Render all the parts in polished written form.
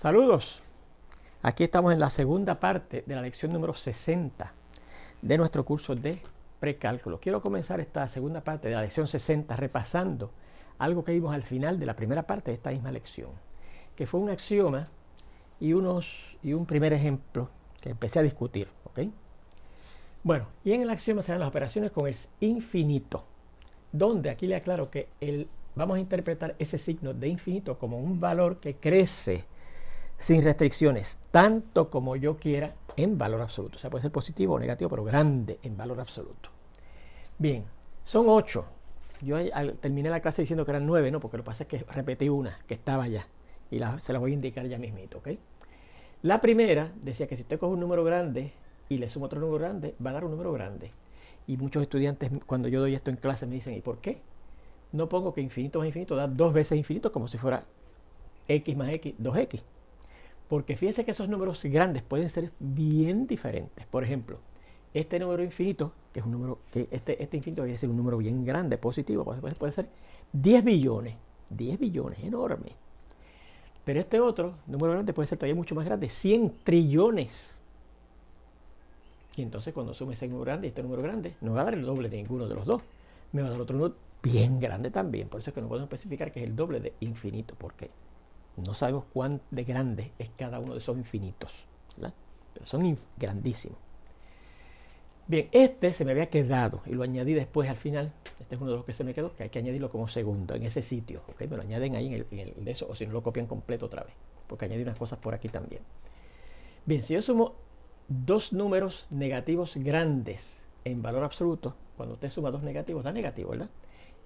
Saludos. Aquí estamos en la segunda parte de la lección número 60 de nuestro curso de precálculo. Quiero comenzar esta segunda parte de la lección 60 repasando algo que vimos al final de la primera parte de esta misma lección, que fue un axioma y un primer ejemplo que empecé a discutir, ¿ok? Bueno, y en el axioma se dan las operaciones con el infinito, donde aquí le aclaro que vamos a interpretar ese signo de infinito como un valor que crece sin restricciones, tanto como yo quiera en valor absoluto. O sea, puede ser positivo o negativo, pero grande en valor absoluto. Bien, son 8. Yo terminé la clase diciendo que eran 9, ¿no? Porque lo que pasa es que repetí una que estaba allá y se la voy a indicar ya mismito, ¿ok? La primera decía que si usted coge un número grande y le suma otro número grande, va a dar un número grande. Y muchos estudiantes, cuando yo doy esto en clase, me dicen, ¿y por qué? No pongo que infinito más infinito da 2 veces infinito, como si fuera x más x, 2x. Porque fíjense que esos números grandes pueden ser bien diferentes. Por ejemplo, este número infinito, que es un número, que este infinito debe ser un número bien grande, positivo, puede ser 10 billones. 10 billones, enorme. Pero este otro número grande puede ser todavía mucho más grande, 100 trillones. Y entonces cuando sume ese número grande y este número grande, no va a dar el doble de ninguno de los dos. Me va a dar otro número bien grande también. Por eso es que no podemos especificar que es el doble de infinito. ¿Por qué? No sabemos cuán de grande es cada uno de esos infinitos, ¿verdad? Pero son grandísimos. Bien, este se me había quedado y lo añadí después al final. Este es uno de los que se me quedó, que hay que añadirlo como segundo en ese sitio, ¿ok? Me lo añaden ahí en el de eso, o si no lo copian completo otra vez, porque añadí unas cosas por aquí también. Bien, si yo sumo dos números negativos grandes en valor absoluto, cuando usted suma dos negativos, da negativo, ¿verdad?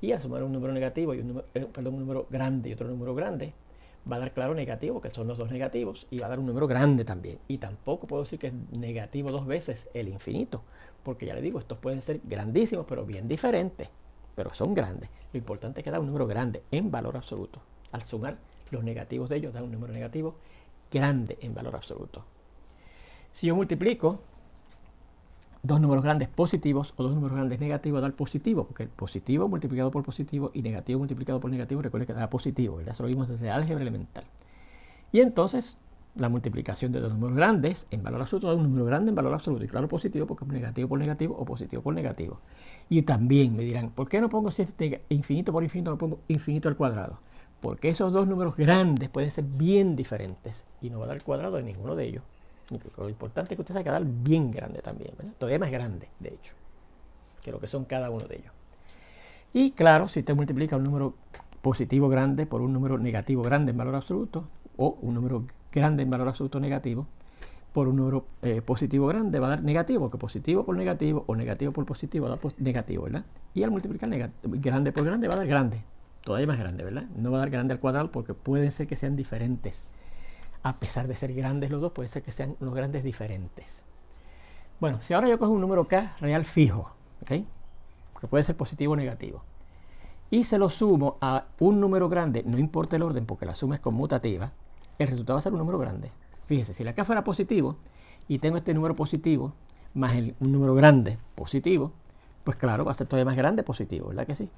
Y al sumar un número negativo y un número grande y otro número grande, va a dar claro negativo, que son los dos negativos, y va a dar un número grande también. Y tampoco puedo decir que es negativo 2 veces el infinito, porque ya le digo, estos pueden ser grandísimos, pero bien diferentes, pero son grandes. Lo importante es que da un número grande en valor absoluto. Al sumar los negativos de ellos, da un número negativo grande en valor absoluto. Si yo multiplico dos números grandes positivos o dos números grandes negativos, da el positivo, porque el positivo multiplicado por positivo y negativo multiplicado por negativo, recuerde que da positivo, ¿verdad? Eso lo vimos desde álgebra elemental. Y entonces, la multiplicación de dos números grandes en valor absoluto da un número grande en valor absoluto, y claro, positivo, porque es negativo por negativo o positivo por negativo. Y también me dirán, ¿por qué no pongo si este infinito por infinito, no pongo infinito al cuadrado? Porque esos dos números grandes pueden ser bien diferentes y no va a dar el cuadrado de ninguno de ellos. Lo importante es que usted saque dar bien grande también, ¿verdad? Todavía más grande, de hecho, que lo que son cada uno de ellos. Y claro, si usted multiplica un número positivo grande por un número negativo grande en valor absoluto, o un número grande en valor absoluto negativo, por un número positivo grande va a dar negativo, porque positivo por negativo o negativo por positivo va a dar negativo, ¿verdad? Y al multiplicar grande por grande va a dar grande, todavía más grande, ¿verdad? No va a dar grande al cuadrado porque pueden ser que sean diferentes. A pesar de ser grandes los dos, puede ser que sean unos grandes diferentes. Bueno, si ahora yo cojo un número K real fijo, ¿ok? Que puede ser positivo o negativo, y se lo sumo a un número grande, no importa el orden porque la suma es conmutativa, el resultado va a ser un número grande. Fíjese, si la K fuera positivo y tengo este número positivo más un número grande positivo, pues claro, va a ser todavía más grande positivo, ¿verdad que sí?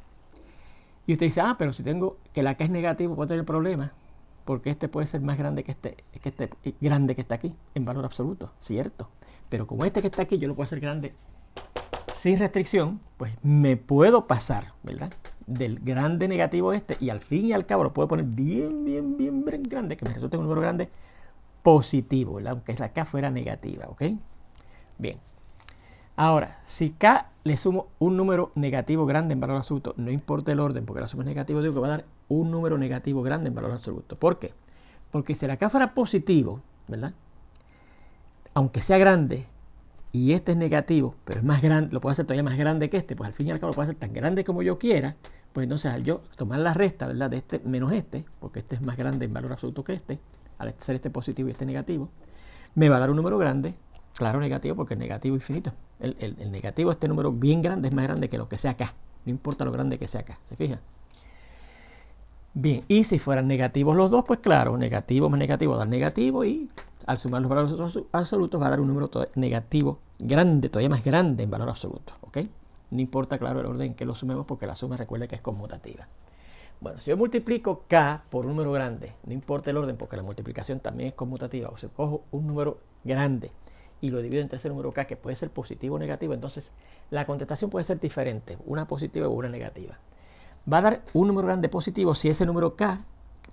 Y usted dice, pero si tengo que la K es negativo, puedo tener problemas, porque este puede ser más grande que este grande que está aquí, en valor absoluto, cierto. Pero como este que está aquí yo lo puedo hacer grande sin restricción, pues me puedo pasar, ¿verdad? Del grande negativo y al fin y al cabo lo puedo poner bien grande, que me resulte un número grande positivo, ¿verdad? Aunque la K fuera negativa, ¿ok? Bien. Ahora, si K le sumo un número negativo grande en valor absoluto, no importa el orden, porque la suma es negativa, digo que va a dar un número negativo grande en valor absoluto. ¿Por qué? Porque si la K fuera positivo, ¿verdad? Aunque sea grande, y este es negativo, pero es más grande, lo puedo hacer todavía más grande que este, pues al fin y al cabo lo puedo hacer tan grande como yo quiera, pues entonces al yo tomar la resta, ¿verdad? De este menos este, porque este es más grande en valor absoluto que este, al ser este positivo y este negativo, me va a dar un número grande. Claro, negativo, porque el negativo infinito. El negativo, este número bien grande, es más grande que lo que sea acá. No importa lo grande que sea acá. ¿Se fija? Bien, y si fueran negativos los dos, pues claro, negativo más negativo va a dar negativo, y al sumar los valores absolutos va a dar un número negativo grande, todavía más grande en valor absoluto. ¿Ok? No importa, claro, el orden en que lo sumemos, porque la suma recuerda que es conmutativa. Bueno, si yo multiplico k por un número grande, no importa el orden porque la multiplicación también es conmutativa, o sea, cojo un número grande y lo divido entre ese número k que puede ser positivo o negativo, entonces la contestación puede ser diferente, una positiva o una negativa. Va a dar un número grande positivo si ese número k,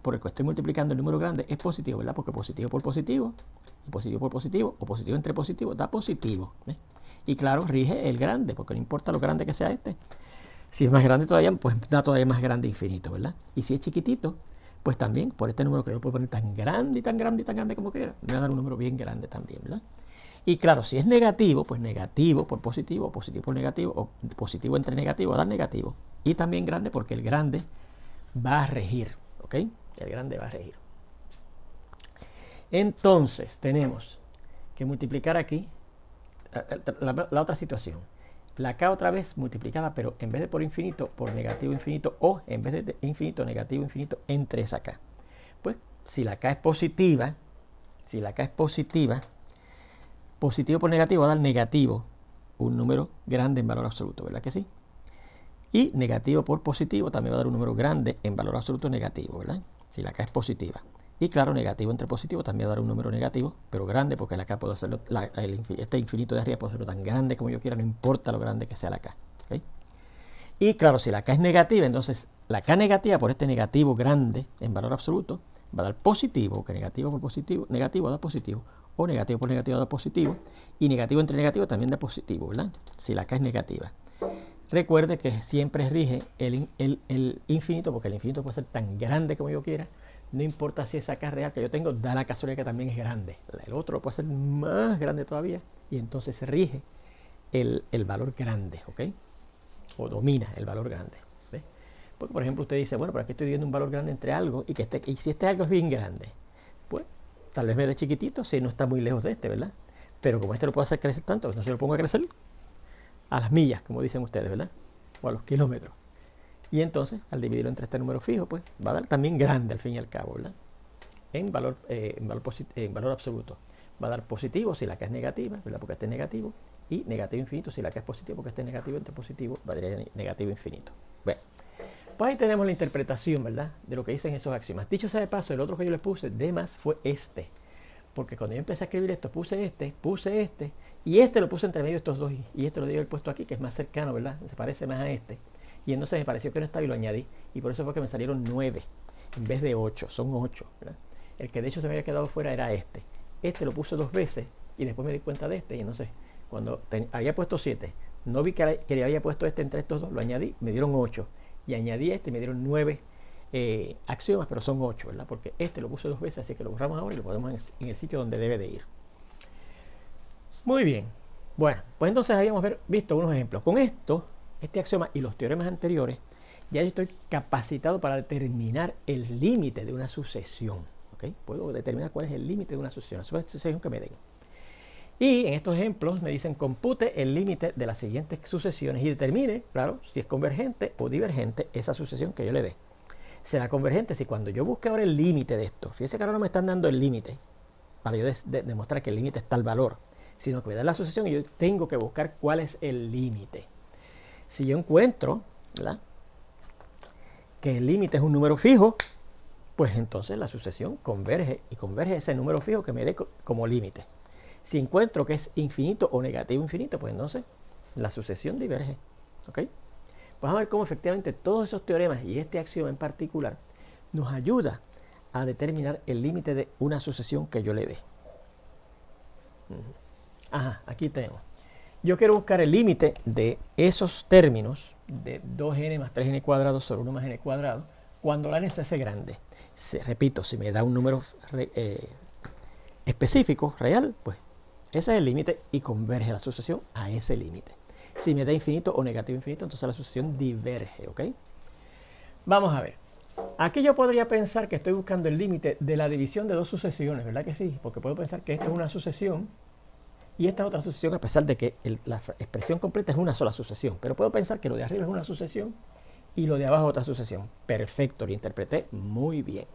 por el que estoy multiplicando el número grande, es positivo, ¿verdad? Porque positivo por positivo, y positivo por positivo, o positivo entre positivos, da positivo. Y claro, rige el grande, porque no importa lo grande que sea este. Si es más grande todavía, pues da todavía más grande infinito, ¿verdad? Y si es chiquitito, pues también por este número que yo puedo poner tan grande y tan grande y tan grande como quiera, me va a dar un número bien grande también, ¿verdad? Y claro, si es negativo, pues negativo por positivo, positivo por negativo, o positivo entre negativo, va a dar negativo. Y también grande porque el grande va a regir, ¿ok? El grande va a regir. Entonces, tenemos que multiplicar aquí la otra situación. La k otra vez multiplicada, pero en vez de por infinito, por negativo infinito, o en vez de infinito, negativo infinito, entre esa k. Pues, si la k es positiva, positivo por negativo va a dar negativo, un número grande en valor absoluto, ¿verdad que sí? Y negativo por positivo también va a dar un número grande en valor absoluto negativo, ¿verdad? Si la k es positiva. Y claro, negativo entre positivo también va a dar un número negativo, pero grande, porque la k puedo hacerlo, este infinito de arriba puedo hacerlo tan grande como yo quiera, no importa lo grande que sea la k. ¿Okay? Y claro, si la k es negativa, entonces la k negativa por este negativo grande en valor absoluto va a dar positivo, que negativo por positivo, negativo da positivo, o negativo por negativo da positivo, y negativo entre negativo también da positivo, ¿verdad? Si la k es negativa. Recuerde que siempre rige el infinito, porque el infinito puede ser tan grande como yo quiera. No importa si esa k real que yo tengo da la casualidad que también es grande. El otro puede ser más grande todavía y entonces se rige el valor grande, ¿ok? O domina el valor grande. ¿Ves? Porque, por ejemplo, usted dice, bueno, pero aquí estoy viendo un valor grande entre algo y si este algo es bien grande, pues tal vez me dé chiquitito si no está muy lejos de este, ¿verdad? Pero como este lo puedo hacer crecer tanto, no se lo pongo a crecer a las millas, como dicen ustedes, ¿verdad? O a los kilómetros. Y entonces, al dividirlo entre este número fijo, pues va a dar también grande al fin y al cabo, ¿verdad? En valor absoluto. Va a dar positivo si la k es negativa, ¿verdad? Porque este es negativo. Y negativo infinito si la k es positivo, porque este es negativo entre positivo, va a dar negativo infinito. Bueno, pues ahí tenemos la interpretación, ¿verdad? De lo que dicen esos axiomas. Dicho sea de paso, el otro que yo les puse de más fue este. Porque cuando yo empecé a escribir esto, puse este, y este lo puse entre medio de estos dos, y este lo debí haber puesto aquí, que es más cercano, ¿verdad? Se parece más a este. Y entonces me pareció que no estaba y lo añadí, y por eso fue que me salieron 9 en vez de 8, son 8, ¿verdad? El que de hecho se me había quedado fuera era este. Este lo puse 2 veces, y después me di cuenta de este, y entonces cuando había puesto 7, no vi que le había puesto este entre estos dos, lo añadí, me dieron 8, y añadí este y me dieron 9 axiomas, pero son 8, ¿verdad? Porque este lo puse 2 veces, así que lo borramos ahora y lo ponemos en el sitio donde debe de ir. Muy bien. Bueno, pues entonces habíamos visto unos ejemplos. Con este axioma y los teoremas anteriores, ya yo estoy capacitado para determinar el límite de una sucesión. ¿Okay? Puedo determinar cuál es el límite de una sucesión que me den. Y en estos ejemplos me dicen compute el límite de las siguientes sucesiones y determine, claro, si es convergente o divergente esa sucesión que yo le dé. Será convergente si cuando yo busque ahora el límite de esto, fíjense que ahora no me están dando el límite para yo demostrar que el límite es tal valor, sino que me da la sucesión y yo tengo que buscar cuál es el límite. Si yo encuentro, ¿verdad?, que el límite es un número fijo, pues entonces la sucesión converge y converge ese número fijo que me dé como límite. Si encuentro que es infinito o negativo infinito, pues entonces la sucesión diverge. ¿Ok? Vamos a ver cómo efectivamente todos esos teoremas y este axioma en particular nos ayuda a determinar el límite de una sucesión que yo le dé. Ajá, aquí tengo. Yo quiero buscar el límite de esos términos de 2n más 3n cuadrado sobre 1 más n cuadrado cuando la n se hace grande. Repito, si me da un número específico, real, pues ese es el límite y converge la sucesión a ese límite. Si me da infinito o negativo infinito, entonces la sucesión diverge, ¿ok? Vamos a ver. Aquí yo podría pensar que estoy buscando el límite de la división de dos sucesiones, ¿verdad que sí? Porque puedo pensar que esto es una sucesión y esta es otra sucesión, a pesar de que la expresión completa es una sola sucesión. Pero puedo pensar que lo de arriba es una sucesión y lo de abajo es otra sucesión. Perfecto, lo interpreté muy bien.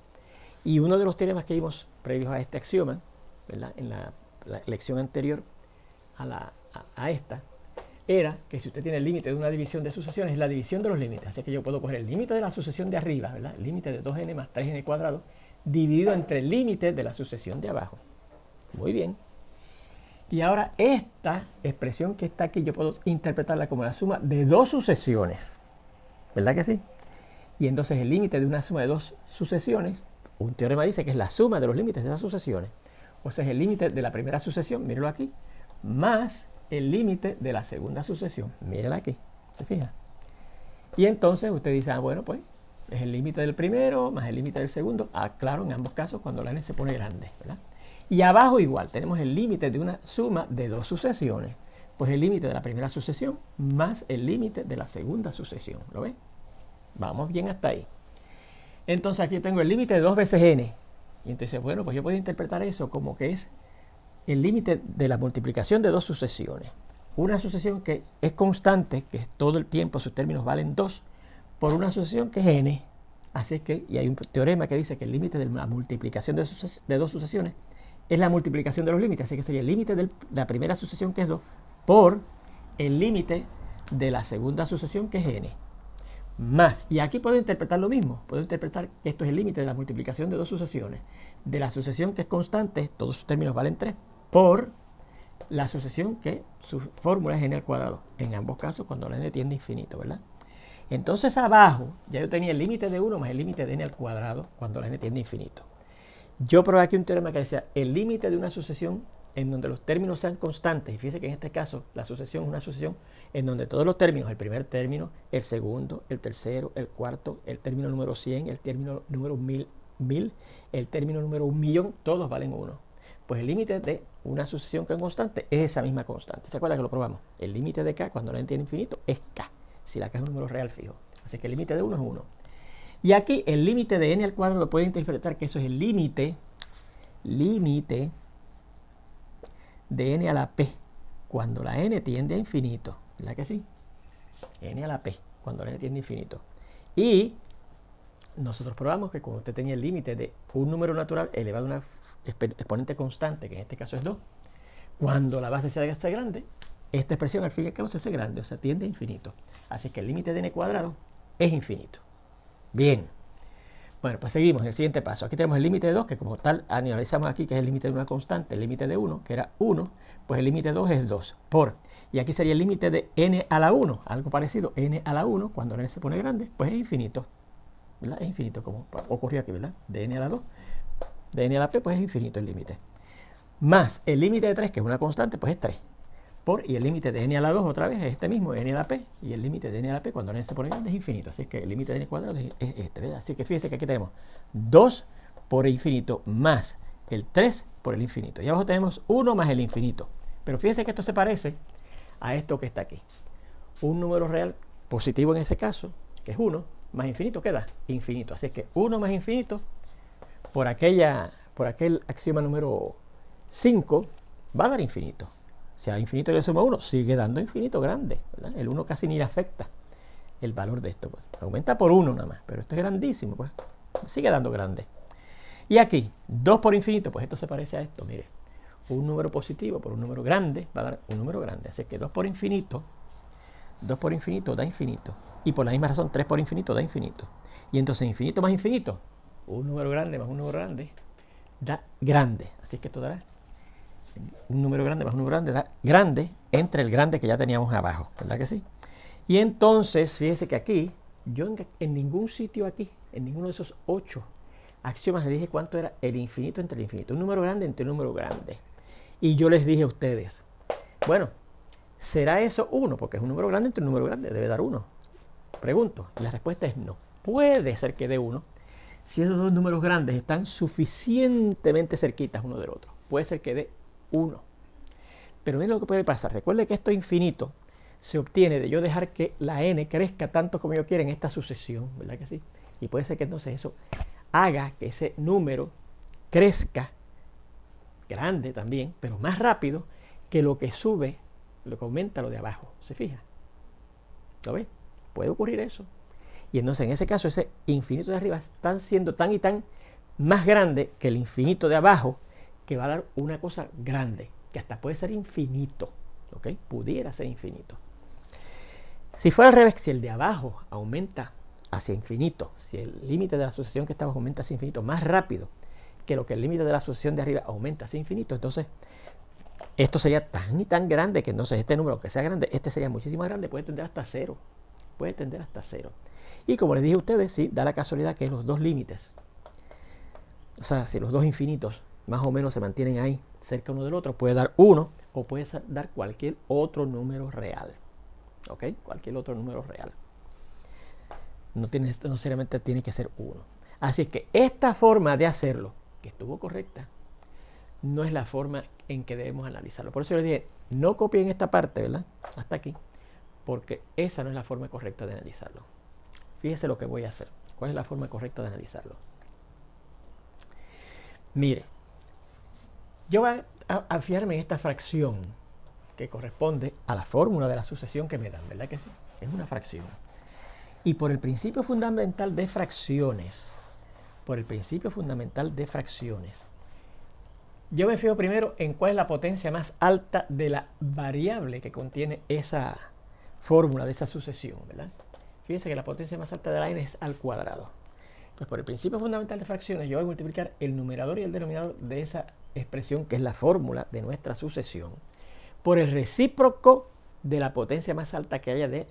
Y uno de los teoremas que vimos previos a este axioma, ¿verdad?, en la lección anterior a esta, era que si usted tiene el límite de una división de sucesiones, es la división de los límites. Así que yo puedo coger el límite de la sucesión de arriba, ¿verdad? El límite de 2n más 3n cuadrado, dividido entre el límite de la sucesión de abajo. Muy bien. Y ahora esta expresión que está aquí, yo puedo interpretarla como la suma de dos sucesiones. ¿Verdad que sí? Y entonces el límite de una suma de dos sucesiones, un teorema dice que es la suma de los límites de esas sucesiones. O sea, es el límite de la primera sucesión, mírenlo aquí, más el límite de la segunda sucesión. Mírenla aquí, ¿se fija? Y entonces usted dice, bueno, pues es el límite del primero más el límite del segundo. Claro, en ambos casos cuando la n se pone grande, ¿verdad? Y abajo igual, tenemos el límite de una suma de dos sucesiones. Pues el límite de la primera sucesión más el límite de la segunda sucesión. ¿Lo ven? Vamos bien hasta ahí. Entonces aquí tengo el límite de 2 veces n. Y entonces, bueno, pues yo puedo interpretar eso como que es el límite de la multiplicación de dos sucesiones. Una sucesión que es constante, que es todo el tiempo, sus términos valen 2, por una sucesión que es n. Así es que, y hay un teorema que dice que el límite de la multiplicación de dos sucesiones es la multiplicación de los límites. Así que sería el límite de la primera sucesión, que es 2, por el límite de la segunda sucesión, que es n. Más, y aquí puedo interpretar lo mismo, puedo interpretar que esto es el límite de la multiplicación de dos sucesiones, de la sucesión que es constante, todos sus términos valen 3, por la sucesión que su fórmula es n al cuadrado, en ambos casos cuando la n tiende a infinito, ¿verdad? Entonces abajo ya yo tenía el límite de 1 más el límite de n al cuadrado cuando la n tiende a infinito. Yo probé aquí un teorema que decía el límite de una sucesión en donde los términos sean constantes, y fíjese que en este caso la sucesión es una sucesión en donde todos los términos, el primer término, el segundo, el tercero, el cuarto, el término número 100, el término número 1000, el término número 1.000.000, todos valen 1. Pues el límite de una sucesión que es constante es esa misma constante. ¿Se acuerdan que lo probamos? El límite de k cuando la n tiene infinito es k, si la k es un número real fijo. Así que el límite de 1 es 1. Y aquí el límite de n al cuadrado lo pueden interpretar que eso es el límite de n a la p cuando la n tiende a infinito. ¿Verdad que sí? N a la p cuando la n tiende a infinito. Y nosotros probamos que cuando usted tenía el límite de un número natural elevado a una exponente constante, que en este caso es 2, cuando la base sea grande, esta expresión al fin y al cabo se hace grande, o sea, tiende a infinito. Así que el límite de n cuadrado es infinito. Bien. Bueno, pues seguimos en el siguiente paso. Aquí tenemos el límite de 2, que como tal analizamos aquí, que es el límite de una constante, el límite de 1, que era 1, pues el límite de 2 es 2, por. Y aquí sería el límite de n a la 1, algo parecido, n a la 1, cuando n se pone grande, pues es infinito. ¿Verdad? Es infinito, como ocurrió aquí, ¿verdad? De n a la 2, de n a la p, pues es infinito el límite. Más el límite de 3, que es una constante, pues es 3. Por, y el límite de n a la 2 otra vez es este mismo, n a la p, y el límite de n a la p cuando n se pone grande es infinito. Así que el límite de n cuadrado es este, ¿verdad? Así que fíjense que aquí tenemos 2 por el infinito más el 3 por el infinito. Y abajo tenemos 1 más el infinito. Pero fíjense que esto se parece a esto que está aquí. Un número real positivo en ese caso, que es 1, más infinito, ¿qué da? Infinito. Así que 1 más infinito, por aquel axioma número 5, va a dar infinito. Si a infinito le suma 1, sigue dando infinito grande, ¿verdad? El 1 casi ni le afecta el valor de esto, pues. Aumenta por 1 nada más, pero esto es grandísimo, pues. Sigue dando grande. Y aquí, 2 por infinito, pues esto se parece a esto, mire. Un número positivo por un número grande va a dar un número grande. Así que 2 por infinito da infinito. Y por la misma razón, 3 por infinito da infinito. Y entonces infinito más infinito, un número grande más un número grande, da grande. Así que esto dará un número grande más un número grande, da grande entre el grande que ya teníamos abajo, ¿verdad que sí? Y entonces, fíjese que aquí, yo en ningún sitio aquí, en ninguno de esos 8 axiomas, le dije cuánto era el infinito entre el infinito. Un número grande entre un número grande. Y yo les dije a ustedes, bueno, ¿será eso 1? Porque es un número grande entre un número grande, debe dar 1. Pregunto, la respuesta es no. Puede ser que dé 1 si esos dos números grandes están suficientemente cerquitas uno del otro. Puede ser que dé 1. Pero miren lo que puede pasar. Recuerde que esto infinito se obtiene de yo dejar que la n crezca tanto como yo quiera en esta sucesión, ¿verdad que sí? Y puede ser que entonces eso haga que ese número crezca grande también, pero más rápido que lo que sube, lo que aumenta lo de abajo. ¿Se fija? ¿Lo ve? Puede ocurrir eso. Y entonces en ese caso ese infinito de arriba está siendo tan y tan más grande que el infinito de abajo, que va a dar una cosa grande, que hasta puede ser infinito, ¿ok? Pudiera ser infinito. Si fuera al revés, si el de abajo aumenta hacia infinito, si el límite de la sucesión que está abajo aumenta hacia infinito más rápido que lo que el límite de la sucesión de arriba aumenta hacia infinito, entonces esto sería tan y tan grande que entonces este número, que sea grande, este sería muchísimo más grande, puede tender hasta cero. Puede tender hasta cero. Y como les dije a ustedes, sí, da la casualidad que los dos límites, o sea, si los dos infinitos más o menos se mantienen ahí cerca uno del otro, puede dar 1 o puede dar cualquier otro número real. ¿Ok? Cualquier otro número real. No necesariamente tiene que ser 1. Así que esta forma de hacerlo, que estuvo correcta, no es la forma en que debemos analizarlo. Por eso les dije, no copien esta parte, ¿verdad? Hasta aquí, porque esa no es la forma correcta de analizarlo. Fíjese lo que voy a hacer. ¿Cuál es la forma correcta de analizarlo? Mire, yo voy a fijarme en esta fracción que corresponde a la fórmula de la sucesión que me dan, ¿verdad que sí? Es una fracción. Y por el principio fundamental de fracciones, yo me fijo primero en cuál es la potencia más alta de la variable que contiene esa fórmula de esa sucesión, ¿verdad? Fíjense que la potencia más alta de la n es al cuadrado. Pues por el principio fundamental de fracciones yo voy a multiplicar el numerador y el denominador de esa expresión, que es la fórmula de nuestra sucesión, por el recíproco de la potencia más alta que haya de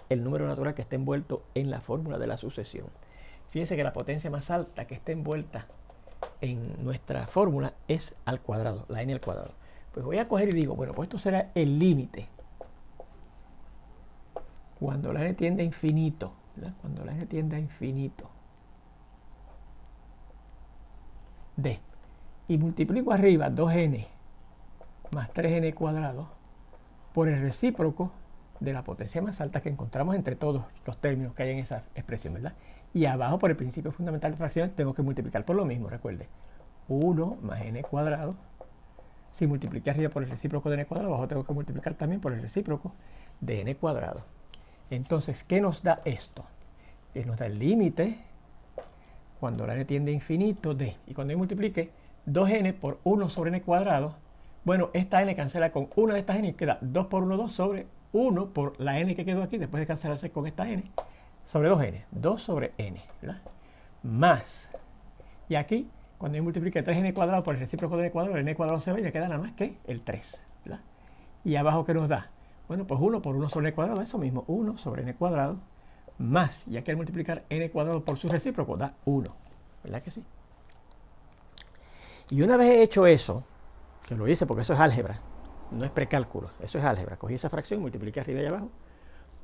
el número natural que esté envuelto en la fórmula de la sucesión. Fíjense que la potencia más alta que esté envuelta en nuestra fórmula es al cuadrado, la n al cuadrado. Pues voy a coger y digo, bueno, pues esto será el límite cuando la n tiende a infinito, ¿verdad? Cuando la n tiende a infinito de, y multiplico arriba 2n más 3n cuadrado por el recíproco de la potencia más alta que encontramos entre todos los términos que hay en esa expresión, ¿verdad? Y abajo, por el principio fundamental de fracciones, tengo que multiplicar por lo mismo, recuerde. 1 más n cuadrado. Si multipliqué arriba por el recíproco de n cuadrado, abajo tengo que multiplicar también por el recíproco de n cuadrado. Entonces, ¿qué nos da esto? Nos da el límite cuando la n tiende a infinito de, y cuando yo multiplique 2n por 1 sobre n cuadrado, bueno, esta n cancela con una de estas n y queda 2 por 1, 2 sobre 1 por la n que quedó aquí, después de cancelarse con esta n, sobre 2n, 2 sobre n, ¿verdad? Más, y aquí, cuando yo multiplique 3n cuadrado por el recíproco de n cuadrado, el n cuadrado se va y ya queda nada más que el 3, ¿verdad? Y abajo, ¿qué nos da? Bueno, pues 1 por 1 sobre n cuadrado, eso mismo, 1 sobre n cuadrado, más, y aquí al multiplicar n cuadrado por su recíproco, da 1, ¿verdad que sí? Y una vez hecho eso, que lo hice porque eso es álgebra, no es precálculo, eso es álgebra, cogí esa fracción, multipliqué arriba y abajo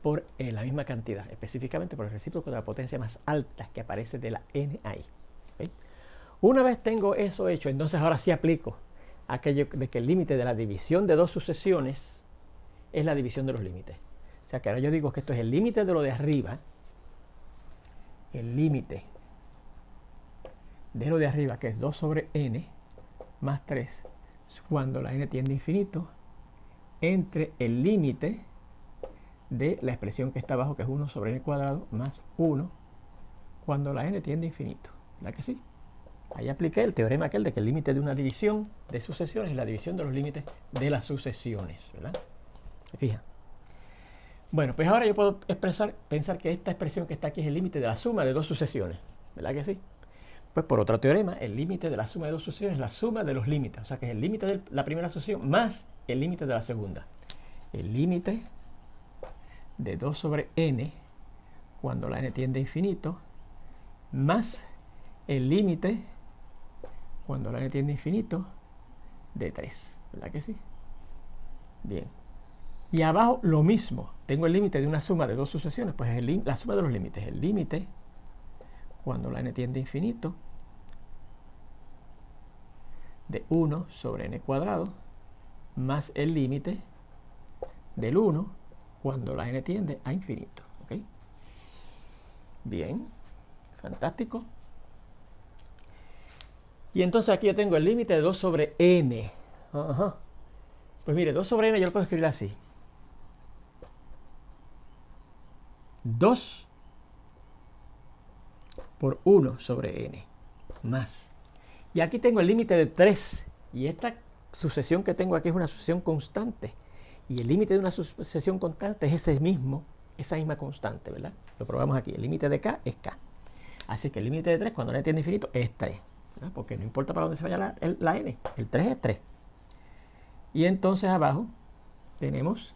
por la misma cantidad, específicamente por el recíproco de la potencia más alta que aparece de la n ahí. ¿Okay? Una vez tengo eso hecho, entonces ahora sí aplico aquello de que el límite de la división de dos sucesiones es la división de los límites. O sea que ahora yo digo que esto es el límite de lo de arriba, el límite de lo de arriba, que es 2 sobre n más 3, cuando la n tiende a infinito, entre el límite de la expresión que está abajo, que es 1 sobre n cuadrado, más 1, cuando la n tiende a infinito. ¿Verdad que sí? Ahí apliqué el teorema aquel de que el límite de una división de sucesiones es la división de los límites de las sucesiones. ¿Verdad? ¿Se fijan? Bueno, pues ahora yo puedo pensar que esta expresión que está aquí es el límite de la suma de dos sucesiones. ¿Verdad que sí? Pues por otro teorema, el límite de la suma de dos sucesiones es la suma de los límites. O sea que es el límite de la primera sucesión más el límite de la segunda. El límite de 2 sobre n, cuando la n tiende a infinito, más el límite, cuando la n tiende a infinito, de 3. ¿Verdad que sí? Bien. Y abajo lo mismo. Tengo el límite de una suma de dos sucesiones, pues es la suma de los límites. El límite, cuando la n tiende a infinito, de 1 sobre n cuadrado, más el límite del 1 cuando la n tiende a infinito. ¿Okay? Bien, fantástico. Y entonces aquí yo tengo el límite de 2 sobre n. Ajá. Pues mire, 2 sobre n yo lo puedo escribir así. 2 por 1 sobre n más. Y aquí tengo el límite de 3. Y esta sucesión que tengo aquí es una sucesión constante. Y el límite de una sucesión constante es ese mismo esa misma constante, ¿verdad? Lo probamos aquí. El límite de k es k. Así que el límite de 3 cuando n tiende a infinito es 3. ¿Verdad? Porque no importa para dónde se vaya la n. El 3 es 3. Y entonces abajo tenemos,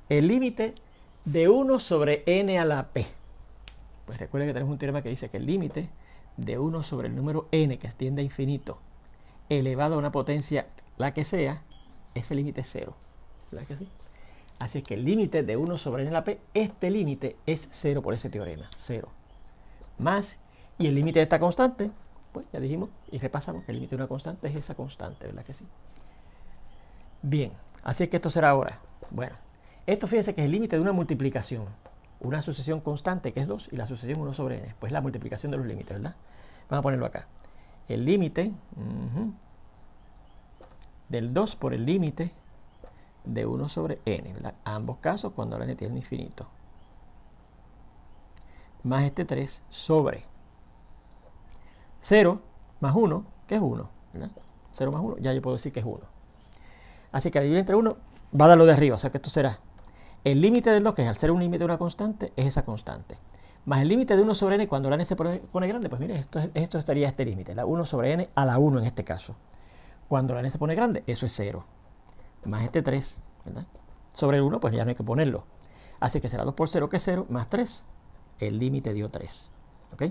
el límite de 1 sobre n a la p. Pues recuerden que tenemos un teorema que dice que el límite de 1 sobre el número n que tiende a infinito elevado a una potencia la que sea, ese límite es 0. ¿Verdad que sí? Así es que el límite de 1 sobre n a la p, este límite es 0 por ese teorema. 0. Más, y el límite de esta constante, pues ya dijimos y repasamos que el límite de una constante es esa constante, ¿verdad que sí? Bien, así es que esto será ahora. Bueno, esto fíjense que es el límite de una multiplicación. Una sucesión constante que es 2 y la sucesión 1 sobre n. Pues la multiplicación de los límites, ¿verdad? Vamos a ponerlo acá. El límite del 2 por el límite de 1 sobre n, ¿verdad? Ambos casos cuando la n tiende a infinito. Más este 3 sobre 0 más 1, que es 1, ¿verdad? 0 más 1, ya yo puedo decir que es 1. Así que dividir entre 1 va a dar lo de arriba, o sea que esto será el límite del 2, que es al ser un límite de una constante, es esa constante. Más el límite de 1 sobre n, cuando la n se pone grande, pues mire, esto estaría este límite, la 1 sobre n a la 1 en este caso. Cuando la n se pone grande, eso es 0. Más este 3, ¿verdad? Sobre el 1, pues ya no hay que ponerlo. Así que será 2 por 0, que es 0, más 3, el límite dio 3. ¿Ok?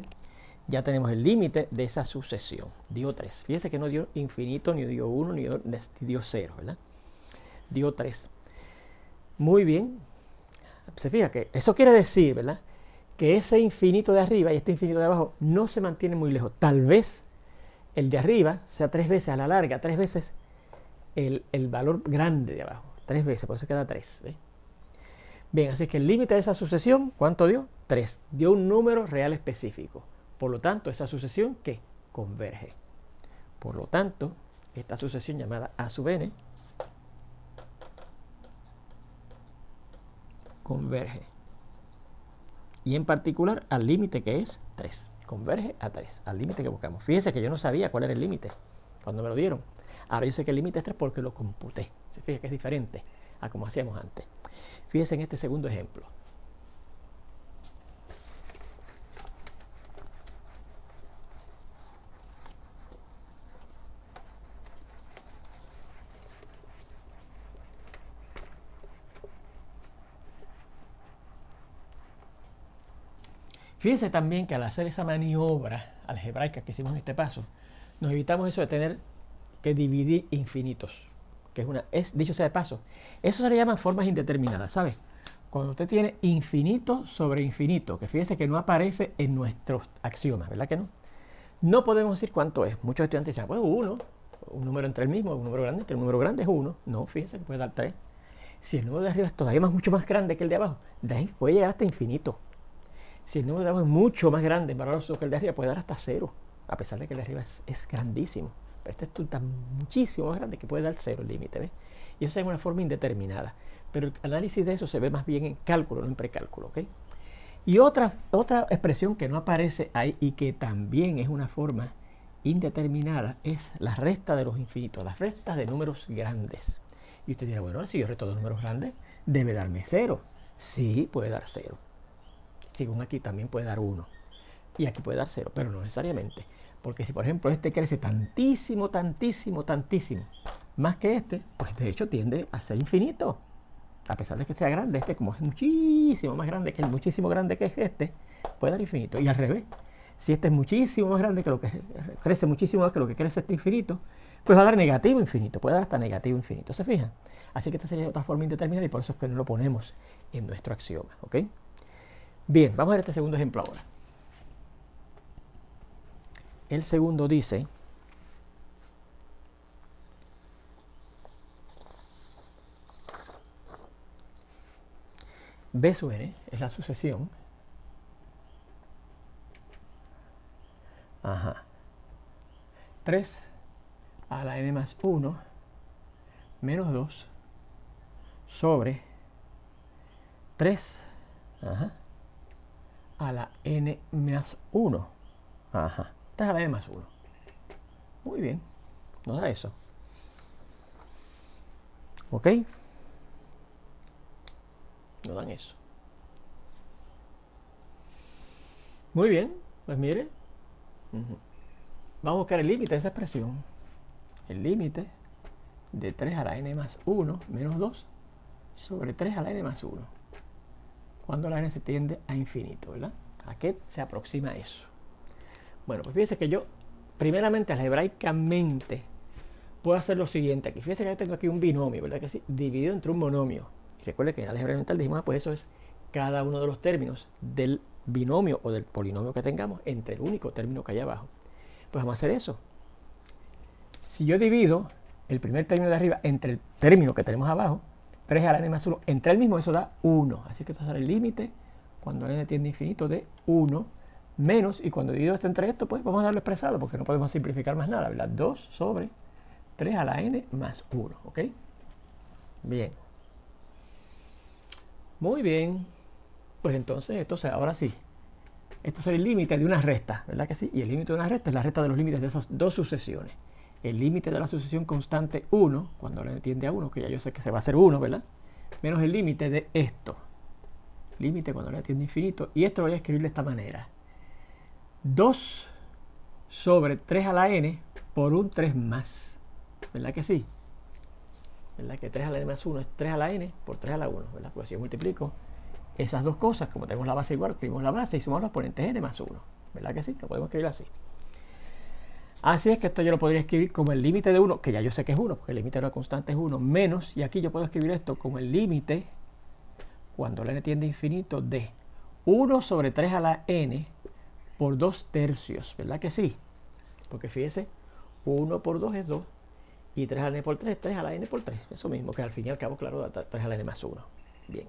Ya tenemos el límite de esa sucesión, dio 3. Fíjense que no dio infinito, ni dio 1, ni dio 0, ¿verdad? Dio 3. Muy bien. Se fija que eso quiere decir, ¿verdad? Que ese infinito de arriba y este infinito de abajo no se mantienen muy lejos. Tal vez el de arriba sea 3 veces a la larga, 3 veces el valor grande de abajo. 3 veces, por eso queda 3. ¿Ves? Bien, así que el límite de esa sucesión, ¿cuánto dio? 3. Dio un número real específico. Por lo tanto, esa sucesión, ¿qué? Converge. Por lo tanto, esta sucesión llamada a sub n converge. Y en particular al límite que es 3. Converge a 3, al límite que buscamos. Fíjense que yo no sabía cuál era el límite cuando me lo dieron. Ahora yo sé que el límite es 3 porque lo computé. Se fija que es diferente a como hacíamos antes. Fíjense en este segundo ejemplo. Fíjense también que al hacer esa maniobra algebraica que hicimos en este paso, nos evitamos eso de tener que dividir infinitos, que dicho sea de paso, eso se le llama formas indeterminadas, ¿sabes? Cuando usted tiene infinito sobre infinito, que fíjense que no aparece en nuestros axiomas, ¿verdad que no? No podemos decir cuánto es. Muchos estudiantes dicen, pues 1, un número entre el mismo, un número grande, entre un número grande es 1. No, fíjense que puede dar 3. Si el número de arriba es todavía mucho más grande que el de abajo, de ahí puede llegar hasta infinito. Si el número de abajo es mucho más grande en valor absoluto que el de arriba, puede dar hasta 0, a pesar de que el de arriba es grandísimo. Pero este es tan muchísimo más grande que puede dar 0 el límite, ¿ves? Y eso es una forma indeterminada. Pero el análisis de eso se ve más bien en cálculo, no en precálculo, ¿ok? Y otra expresión que no aparece ahí y que también es una forma indeterminada es la resta de los infinitos, las restas de números grandes. Y usted dirá, bueno, si yo resto dos números grandes, debe darme 0. Sí, puede dar 0. Según aquí también puede dar 1. Y aquí puede dar 0, pero no necesariamente. Porque si, por ejemplo, este crece tantísimo, tantísimo, tantísimo, más que este, pues de hecho tiende a ser infinito. A pesar de que sea grande, este como es muchísimo más grande que muchísimo grande que es este, puede dar infinito. Y al revés, si este es muchísimo más grande que lo que crece muchísimo más que lo que crece este infinito, pues va a dar negativo infinito, puede dar hasta negativo infinito. ¿Se fijan? Así que esta sería otra forma indeterminada y por eso es que no lo ponemos en nuestro axioma. ¿Ok? Bien, vamos a ver este segundo ejemplo ahora. El segundo dice, B sub n es la sucesión 3 a la n más 1 menos 2 sobre 3 a la n más 1. 3 a la n más 1. Muy bien, nos da eso. ¿Ok? Nos dan eso. Muy bien, pues mire. Vamos a buscar el límite de esa expresión. El límite de 3 a la n más 1 menos 2 sobre 3 a la n más 1. Cuando la n se tiende a infinito, ¿verdad? ¿A qué se aproxima eso? Bueno, pues fíjense que yo, primeramente, algebraicamente, puedo hacer lo siguiente aquí. Fíjense que yo tengo aquí un binomio, ¿verdad que sí? Dividido entre un monomio. Y recuerde que en álgebra elemental dijimos, pues eso es cada uno de los términos del binomio o del polinomio que tengamos entre el único término que hay abajo. Pues vamos a hacer eso. Si yo divido el primer término de arriba entre el término que tenemos abajo, 3 a la n más 1, entre el mismo, eso da 1. Así que esto será el límite cuando la n tiende a infinito de 1 menos, y cuando divido esto entre esto, pues vamos a darlo expresado porque no podemos simplificar más nada, ¿verdad? 2 sobre 3 a la n más 1, ¿ok? Bien. Muy bien. Pues entonces, ahora sí. Esto será el límite de una recta, ¿verdad que sí? Y el límite de una recta es la recta de los límites de esas dos sucesiones. El límite de la sucesión constante 1, cuando la n tiende a 1, que ya yo sé que se va a hacer 1, ¿verdad? Menos el límite de esto. Límite cuando la n tiende a infinito. Y esto lo voy a escribir de esta manera. 2 sobre 3 a la n por un 3 más. ¿Verdad que sí? ¿Verdad que 3 a la n más 1 es 3 a la n por 3 a la 1? ¿Verdad? Pues si yo multiplico esas dos cosas, como tenemos la base igual, escribimos la base y sumamos los exponentes n más 1. ¿Verdad que sí? Lo podemos escribir así. Así es que esto yo lo podría escribir como el límite de 1, que ya yo sé que es 1, porque el límite de la constante es 1, menos, y aquí yo puedo escribir esto como el límite, cuando la n tiende a infinito, de 1 sobre 3 a la n por 2 tercios. ¿Verdad que sí? Porque fíjese, 1 por 2 es 2, y 3 a la n por 3 es 3 a la n por 3. Eso mismo, que al fin y al cabo, claro, da 3 a la n más 1. Bien.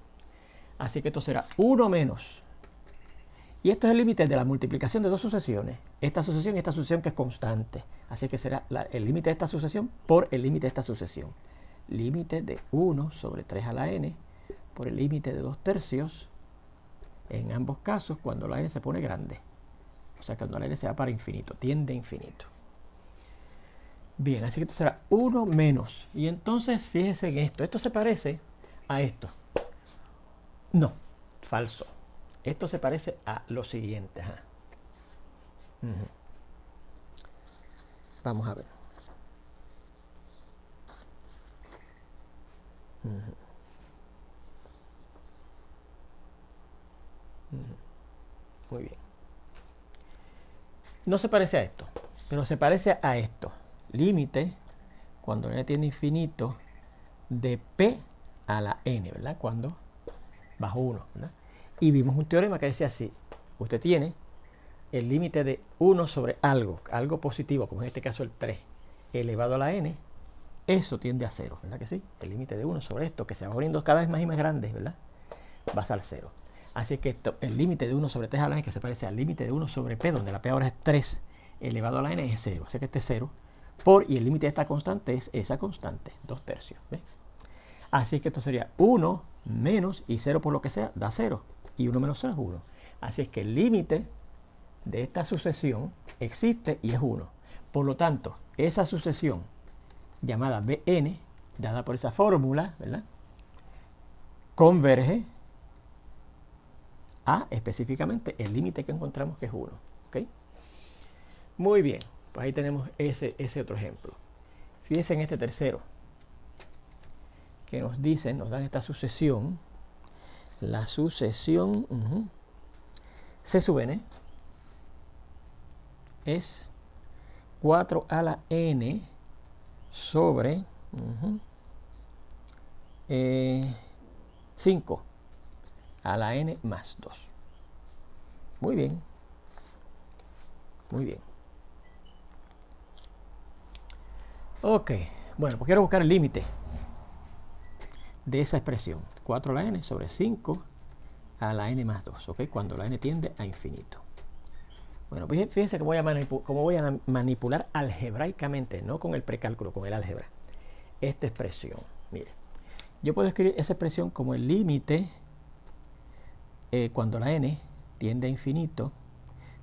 Así que esto será 1 menos. Y esto es el límite de la multiplicación de dos sucesiones. Esta sucesión y esta sucesión que es constante. Así que será el límite de esta sucesión por el límite de esta sucesión. Límite de 1 sobre 3 a la n por el límite de 2 tercios en ambos casos cuando la n se pone grande. O sea, cuando la n se va para infinito, tiende a infinito. Bien, así que esto será 1 menos. Y entonces fíjense en esto. Esto se parece a esto. No, falso. Esto se parece a lo siguiente. Vamos a ver. Muy bien. No se parece a esto, pero se parece a esto. Límite, cuando n tiende a infinito, de p a la n, ¿verdad? Cuando bajo 1, ¿verdad? Y vimos un teorema que decía así. Usted tiene el límite de 1 sobre algo positivo, como en este caso el 3, elevado a la n, eso tiende a 0, ¿verdad que sí? El límite de 1 sobre esto, que se va poniendo cada vez más y más grande, ¿verdad? Va a ser 0. Así que el límite de 1 sobre 3 a la n, que se parece al límite de 1 sobre p, donde la p ahora es 3, elevado a la n es 0. O sea que este es 0. Y el límite de esta constante es esa constante, 2 tercios. ¿Ves? Así que esto sería 1 menos, y 0 por lo que sea, da 0. Y 1 menos 0 es 1. Así es que el límite de esta sucesión existe y es 1. Por lo tanto, esa sucesión llamada Bn, dada por esa fórmula, ¿verdad?, converge a específicamente el límite que encontramos, que es 1. ¿Okay? Muy bien, pues ahí tenemos ese otro ejemplo. Fíjense en este tercero, que nos dan esta sucesión. La sucesión C sub n es 4 a la n sobre 5 a la n más 2. Muy bien. Muy bien. Ok, bueno, pues quiero buscar el límite de esa expresión. 4 a la n sobre 5 a la n más 2, ¿ok? Cuando la n tiende a infinito. Bueno, pues fíjense que cómo voy a manipular algebraicamente, no con el precálculo, con el álgebra, esta expresión. Mire, yo puedo escribir esa expresión como el límite cuando la n tiende a infinito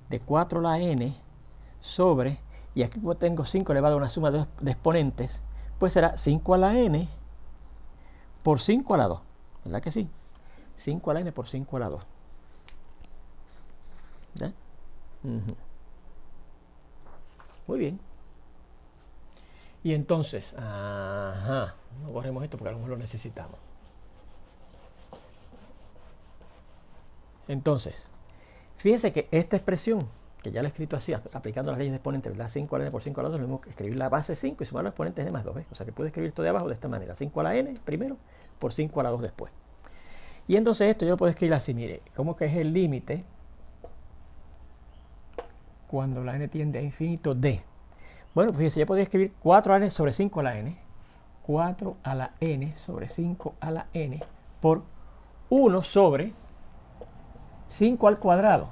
de 4 a la n sobre, y aquí como tengo 5 elevado a una suma de exponentes, pues será 5 a la n por 5 a la 2, ¿verdad que sí? 5 a la n por 5 a la 2. ¿Ya? Muy bien. Y entonces, no borremos esto porque a lo mejor lo necesitamos. Entonces, fíjense que esta expresión, que ya la he escrito así, aplicando las leyes de exponentes, ¿verdad? 5 a la n por 5 a la 2, lo mismo que escribir la base 5 y sumar los exponentes n más 2, ¿ves? O sea que puedo escribir esto de abajo de esta manera, 5 a la n primero por 5 a la 2 después. Y entonces esto yo lo puedo escribir así, mire, ¿cómo que es el límite cuando la n tiende a infinito de? Bueno, pues fíjense, yo podría escribir 4 a la n sobre 5 a la n, 4 a la n sobre 5 a la n por 1 sobre 5 al cuadrado,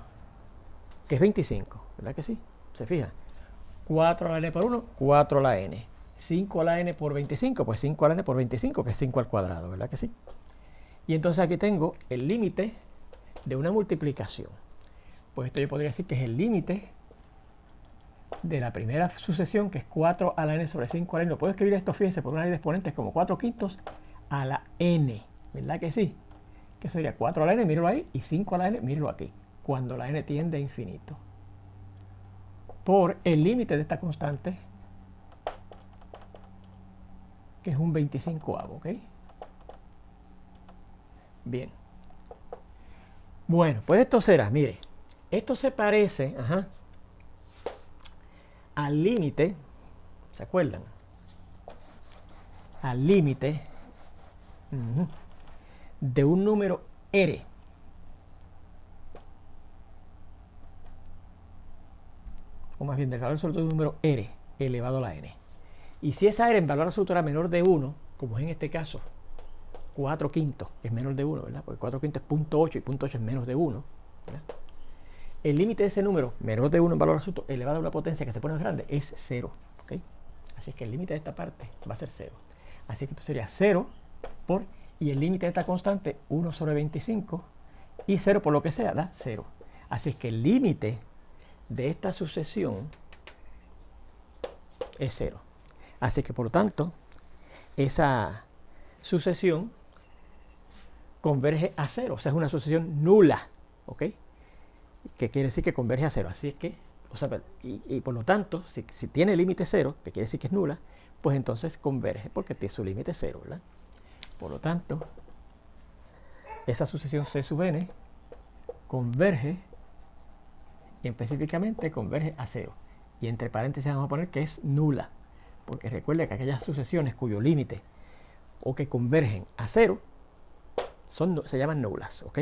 que es 25, ¿verdad que sí? ¿Se fija? 4 a la n por 1, 4 a la n. 5 a la n por 25, pues 5 a la n por 25, que es 5 al cuadrado, ¿verdad que sí? Y entonces aquí tengo el límite de una multiplicación. Pues esto yo podría decir que es el límite de la primera sucesión, que es 4 a la n sobre 5 a la n. Lo puedo escribir esto, fíjense, por una ley de exponentes como 4 quintos a la n, ¿verdad que sí? Que sería 4 a la n, míralo ahí, y 5 a la n, míralo aquí, cuando la n tiende a infinito. Por el límite de esta constante, que es un 25avo, ¿ok? Bien. Bueno, pues esto será, mire, esto se parece, al límite, ¿se acuerdan? Al límite de un número r. O más bien del valor absoluto de un número r elevado a la n. Y si esa r en valor absoluto era menor de 1, como es en este caso, 4 quintos es menor de 1, ¿verdad? Porque 4 quintos es 0.8 y 0.8 es menos de 1, ¿verdad? El límite de ese número, menor de 1 en valor absoluto, elevado a una potencia que se pone más grande, es 0, ¿ok? Así es que el límite de esta parte va a ser 0. Así que esto sería 0 por, y el límite de esta constante, 1 sobre 25, y 0 por lo que sea, da 0. Así es que el límite de esta sucesión es 0. Así que por lo tanto, esa sucesión converge a 0, o sea, es una sucesión nula, ¿ok? Que quiere decir que converge a 0. Así es que, o sea, y por lo tanto, si tiene límite 0, que quiere decir que es nula, pues entonces converge porque tiene su límite 0, ¿verdad? Por lo tanto, esa sucesión C sub n converge, y específicamente converge a 0. Y entre paréntesis vamos a poner que es nula, porque recuerde que aquellas sucesiones cuyo límite o que convergen a 0 se llaman nulas, ¿ok?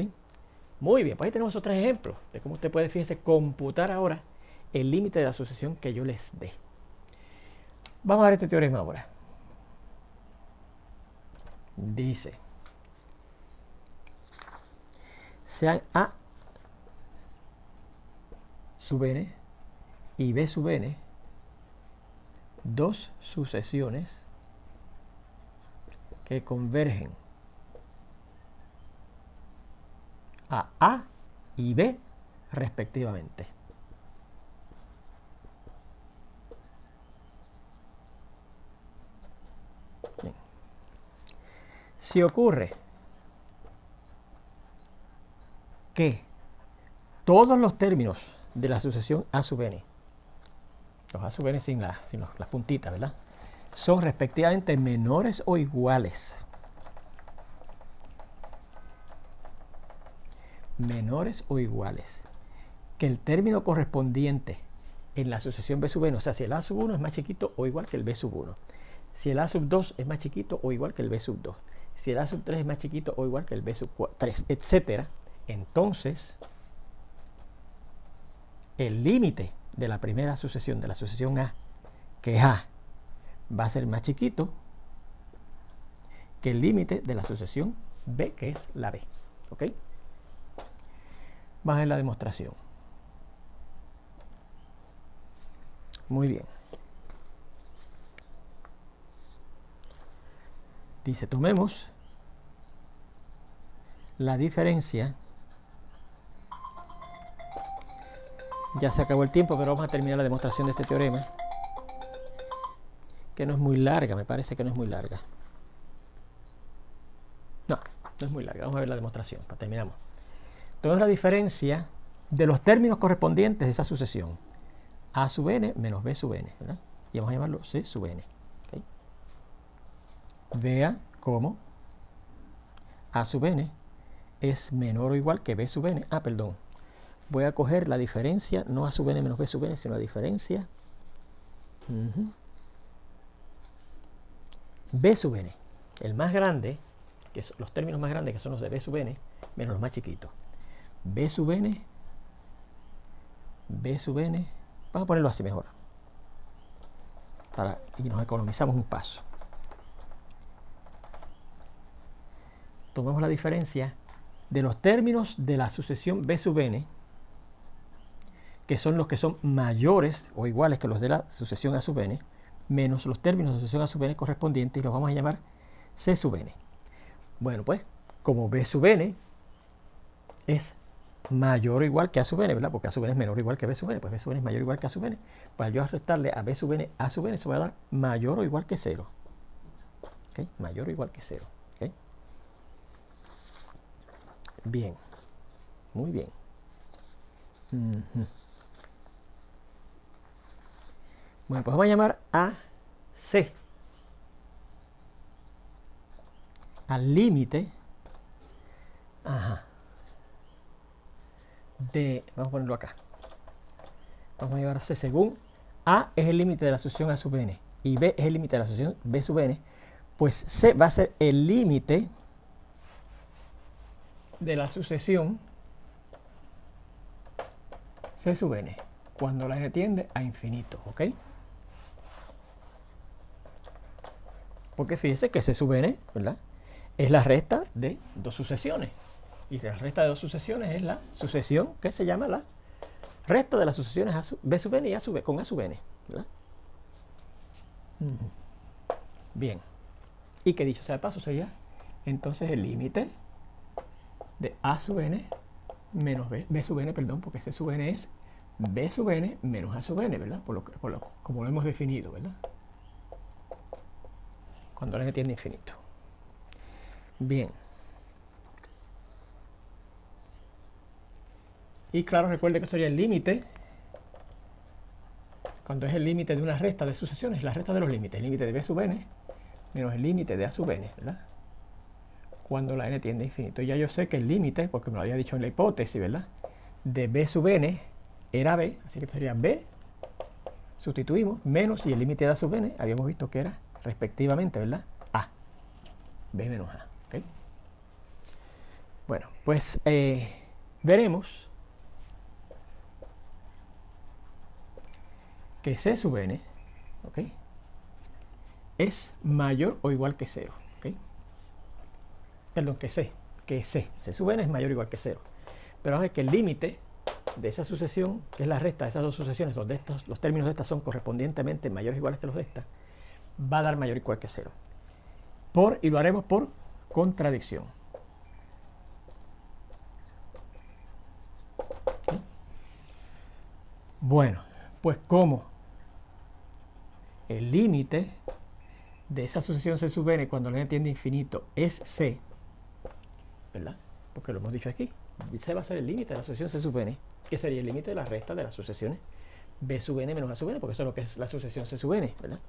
Muy bien, pues ahí tenemos otros ejemplos de cómo usted puede, fíjese, computar ahora el límite de la sucesión que yo les dé. Vamos a ver este teorema ahora. Dice, sean A sub n y B sub n dos sucesiones que convergen a y B respectivamente. Bien. Si ocurre que todos los términos de la sucesión A sub n, los A sub n sin las puntitas, ¿verdad?, son respectivamente menores o iguales, que el término correspondiente en la sucesión B sub n, o sea, si el A sub 1 es más chiquito o igual que el B sub 1, si el A sub 2 es más chiquito o igual que el B sub 2, si el A sub 3 es más chiquito o igual que el B sub 3, etc., entonces el límite de la primera sucesión, de la sucesión A, que es A, va a ser más chiquito que el límite de la sucesión B, que es la B. ¿Ok? Vamos a ver la demostración. Muy bien. Dice, tomemos la diferencia. Ya se acabó el tiempo, pero vamos a terminar la demostración de este teorema, que no es muy larga, me parece que no es muy larga. No no es muy larga. Vamos a ver la demostración, terminamos. Entonces la diferencia de los términos correspondientes de esa sucesión. A sub n menos b sub n, ¿verdad? Y vamos a llamarlo c sub n. ¿Okay? Vea cómo a sub n es menor o igual que b sub n. Ah, perdón. Voy a coger la diferencia, no a sub n menos b sub n, sino la diferencia b sub n. El más grande, que son los términos más grandes, que son los de b sub n, menos los más chiquitos. B sub n, vamos a ponerlo así mejor, y nos economizamos un paso. Tomamos la diferencia de los términos de la sucesión b sub n, que son los que son mayores o iguales que los de la sucesión a sub n, menos los términos de la sucesión a sub n correspondientes, y los vamos a llamar c sub n. Bueno, pues, como b sub n es mayor o igual que a sub n, ¿verdad? Porque a sub n es menor o igual que b sub n, pues b sub n es mayor o igual que a sub n. Para yo restarle a b sub n a sub n, se va a dar mayor o igual que 0. ¿Okay? Mayor o igual que 0. ¿Okay? Bien. Muy bien. Bueno, pues vamos a llamar a C, al límite de, vamos a ponerlo acá, vamos a llevar a C según A es el límite de la sucesión A sub n y B es el límite de la sucesión B sub n, pues C va a ser el límite de la sucesión C sub n cuando la n tiende a infinito, ¿ok? Porque fíjense que C sub n, ¿verdad?, es la resta de dos sucesiones. Y la resta de dos sucesiones es la sucesión que se llama la resta de las sucesiones B sub n y A sub, con A sub n, ¿verdad? Bien. Y que dicho sea de paso, sería entonces el límite de A sub n menos B sub n, perdón, porque C sub n es B sub n menos A sub n, ¿verdad? Como lo hemos definido, ¿verdad? Cuando la n tiende a infinito. Bien. Y claro, recuerde que sería el límite, cuando es el límite de una resta de sucesiones, la resta de los límites, el límite de B sub n menos el límite de A sub n, ¿verdad? Cuando la n tiende a infinito. Y ya yo sé que el límite, porque me lo había dicho en la hipótesis, ¿verdad?, de B sub n era B, así que esto sería B, sustituimos, menos, y el límite de A sub n, habíamos visto que era, respectivamente, ¿verdad?, A, B menos A, ¿ok? Bueno, pues veremos que C sub n, ¿ok?, es mayor o igual que 0, ¿ok? Perdón, que C sub n es mayor o igual que 0. Pero vamos a ver que el límite de esa sucesión, que es la resta de esas dos sucesiones, donde los términos de estas son correspondientemente mayores o iguales que los de esta, va a dar mayor o igual que 0. Y lo haremos por contradicción. ¿Sí? Bueno, pues como el límite de esa sucesión C sub n cuando la n tiende a infinito es C, ¿verdad? Porque lo hemos dicho aquí. C va a ser el límite de la sucesión C sub n, que sería el límite de la resta de las sucesiones B sub n menos A sub n, porque eso es lo que es la sucesión C sub n, ¿verdad?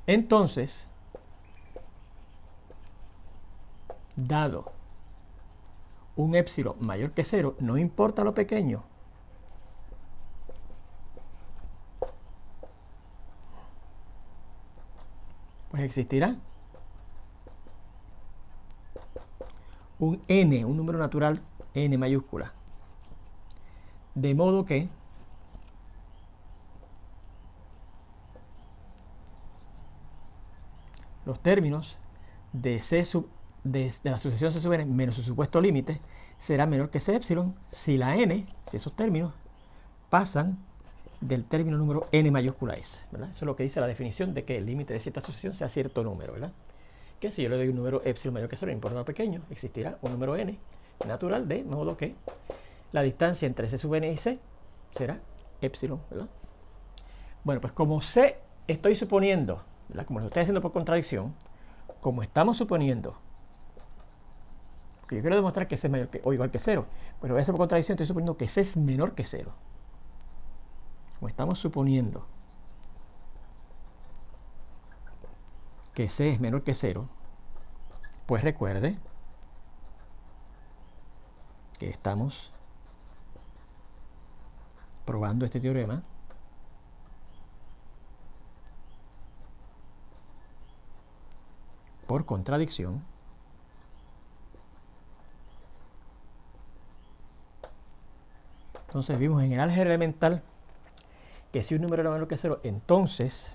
Entonces, dado un épsilon mayor que 0, no importa lo pequeño, pues existirá un n, un número natural n mayúscula, de modo que los términos de la sucesión C sub n menos su supuesto límite será menor que C épsilon si la n, si esos términos pasan del término número n mayúscula S, ¿verdad? Eso es lo que dice la definición de que el límite de cierta sucesión sea cierto número, ¿verdad? Que si yo le doy un número épsilon mayor que 0, no importa lo pequeño, existirá un número n natural, de modo que la distancia entre C sub n y C será épsilon, ¿verdad? Bueno, pues como C estoy suponiendo, ¿verdad?, como lo estoy haciendo por contradicción, como estamos suponiendo Porque yo quiero demostrar que C es mayor que o igual que 0. Pues lo voy a hacer por contradicción, estoy suponiendo que C es menor que 0. Como estamos suponiendo que C es menor que 0, pues recuerde que estamos probando este teorema por contradicción. Entonces vimos en el álgebra elemental que si un número era menor que 0, entonces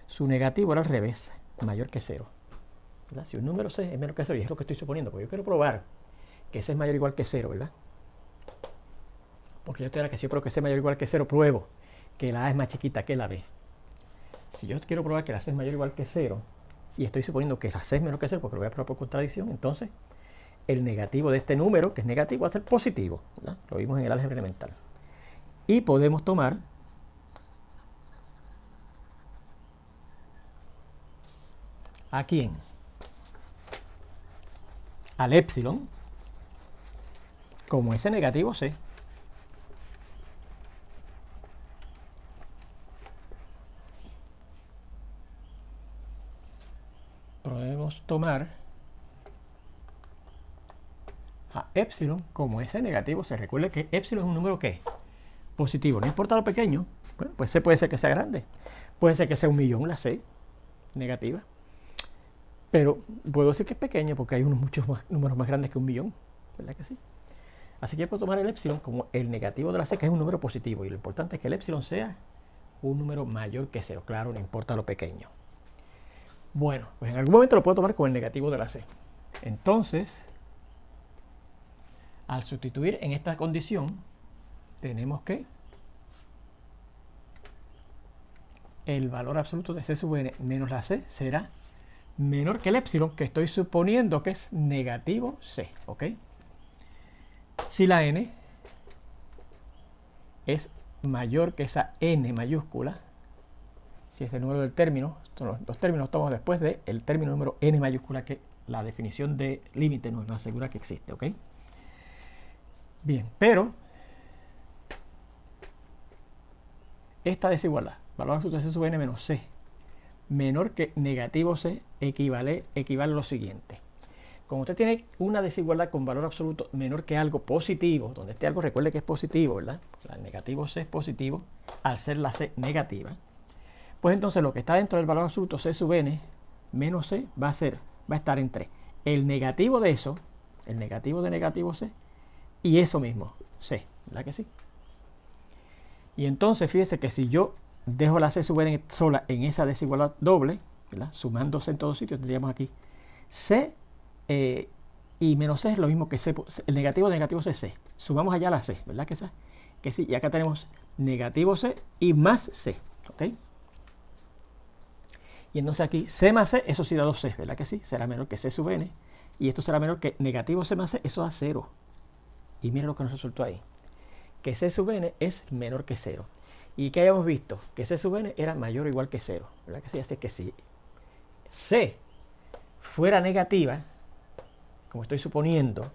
su negativo era al revés, mayor que 0. ¿Verdad? Si un número C es menor que 0, y es lo que estoy suponiendo, porque yo quiero probar que C es mayor o igual que 0, ¿verdad? Porque yo estoy ahora que si yo pruebo que C es mayor o igual que 0, pruebo que la A es más chiquita que la B. Si yo quiero probar que la C es mayor o igual que 0, y estoy suponiendo que la C es menor que 0, porque lo voy a probar por contradicción, entonces el negativo de este número, que es negativo, va a ser positivo, ¿verdad? Lo vimos en el álgebra elemental. Y podemos tomar ¿a quién? Al épsilon como ese negativo C. Podemos tomar a épsilon como ese negativo C. Recuerde que épsilon es un número que positivo, no importa lo pequeño. Bueno, pues C puede ser que sea grande, puede ser que sea 1.000.000 la C negativa, pero puedo decir que es pequeña porque hay muchos números más grandes que 1.000.000, ¿verdad que sí? Así que puedo tomar el épsilon como el negativo de la C, que es un número positivo, y lo importante es que el épsilon sea un número mayor que 0, claro, no importa lo pequeño. Bueno, pues en algún momento lo puedo tomar como el negativo de la C. Entonces, al sustituir en esta condición, tenemos que el valor absoluto de C sub n menos la C será menor que el épsilon, que estoy suponiendo que es negativo C, ¿ok? Si la n es mayor que esa n mayúscula, si es el número del término, los términos los tomamos después del término número n mayúscula, que la definición de límite nos asegura que existe, ¿ok? Bien, pero esta desigualdad, valor absoluto de C sub n menos C, menor que negativo C, equivale a lo siguiente. Como usted tiene una desigualdad con valor absoluto menor que algo positivo, donde este algo recuerde que es positivo, ¿verdad? El negativo C es positivo al ser la C negativa. Pues entonces lo que está dentro del valor absoluto C sub n menos C va a estar entre el negativo de eso, el negativo de negativo C, y eso mismo, C, ¿verdad que sí? Y entonces fíjese que si yo dejo la C sub n sola en esa desigualdad doble, ¿verdad? Sumándose en todos sitios, tendríamos aquí C y menos C es lo mismo que C, el negativo de negativo C, C. Sumamos allá la C, ¿verdad que sí? Y acá tenemos negativo C y más C, ¿ok? Y entonces aquí C más C, eso sí da 2C, ¿verdad que sí? Será menor que C sub n. Y esto será menor que negativo C más C, eso da 0. Y miren lo que nos resultó ahí. Que C sub n es menor que 0. Y que hayamos visto que C sub n era mayor o igual que 0, ¿verdad que sí? Así que si C fuera negativa, como estoy suponiendo,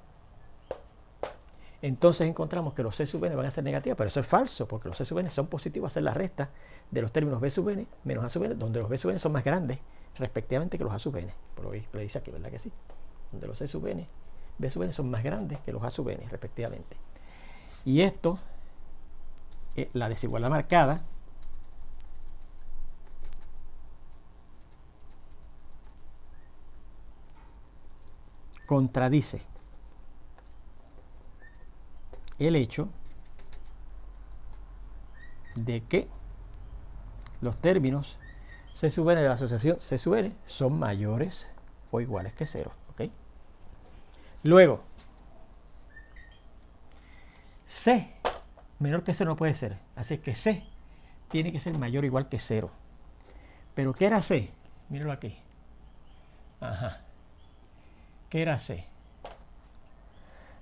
entonces encontramos que los C sub n van a ser negativos, pero eso es falso, porque los C sub n son positivos a hacer la resta de los términos B sub n menos A sub n, donde los B sub n son más grandes respectivamente que los A sub n, por lo que le dice aquí, ¿verdad que sí? Donde los C sub n, B sub n son más grandes que los A sub n respectivamente. Y esto, la desigualdad marcada, contradice el hecho de que los términos C sub n de la asociación C sub n son mayores o iguales que 0, ¿ok? Luego, C menor que 0 no puede ser, así que C tiene que ser mayor o igual que 0. ¿Pero qué era C? Míralo aquí. Ajá. ¿Qué era C?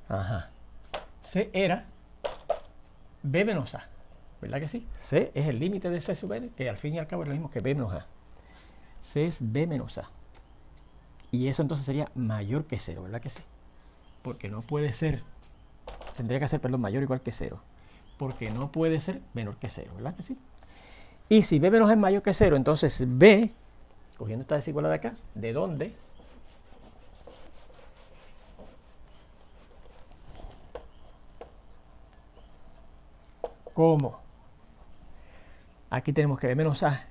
Ajá. C era B menos A, ¿verdad que sí? C es el límite de C sub n, que al fin y al cabo es lo mismo que B menos A. C es B menos A. Y eso entonces sería mayor que 0, ¿verdad que sí? Porque no puede ser, tendría que ser, perdón, mayor o igual que 0. Porque no puede ser menor que 0, ¿verdad que sí? Y si b menos a es mayor que 0, entonces b, cogiendo esta desigualdad de acá, ¿de dónde? ¿Cómo? Aquí tenemos que b menos a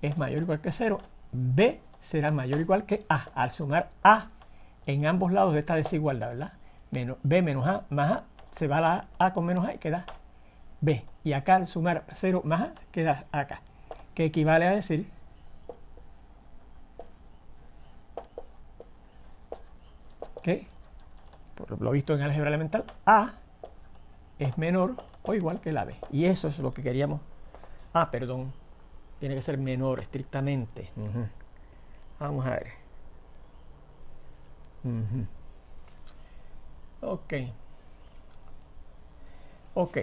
es mayor o igual que 0, b será mayor o igual que a. Al sumar a en ambos lados de esta desigualdad, ¿verdad? B menos a más a, se va la a con menos a y queda b. Y acá al sumar 0 más a, queda acá. Que equivale a decir que, por lo visto en álgebra elemental, a es menor o igual que la b. Y eso es lo que queríamos. Ah, perdón. Tiene que ser menor estrictamente. Vamos a ver. Ok. Ok.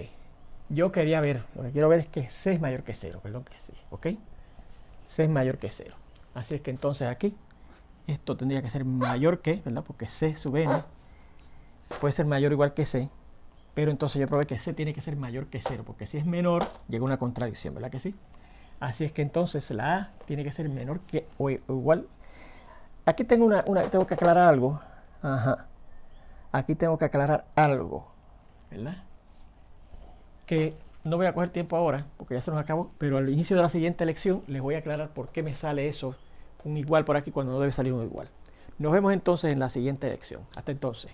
Yo quería ver, lo que quiero ver es que c es mayor que 0. Perdón que sí. Ok. C es mayor que 0. Así es que entonces aquí, esto tendría que ser mayor que, ¿verdad? Porque c sub n puede ser mayor o igual que c. Pero entonces yo probé que c tiene que ser mayor que 0. Porque si es menor, llega una contradicción, ¿verdad que sí? Así es que entonces la a tiene que ser menor que o igual. Aquí tengo tengo que aclarar algo. Ajá. Aquí tengo que aclarar algo, ¿verdad? Que no voy a coger tiempo ahora, porque ya se nos acabó, pero al inicio de la siguiente lección les voy a aclarar por qué me sale eso, un igual por aquí cuando no debe salir un igual. Nos vemos entonces en la siguiente lección. Hasta entonces.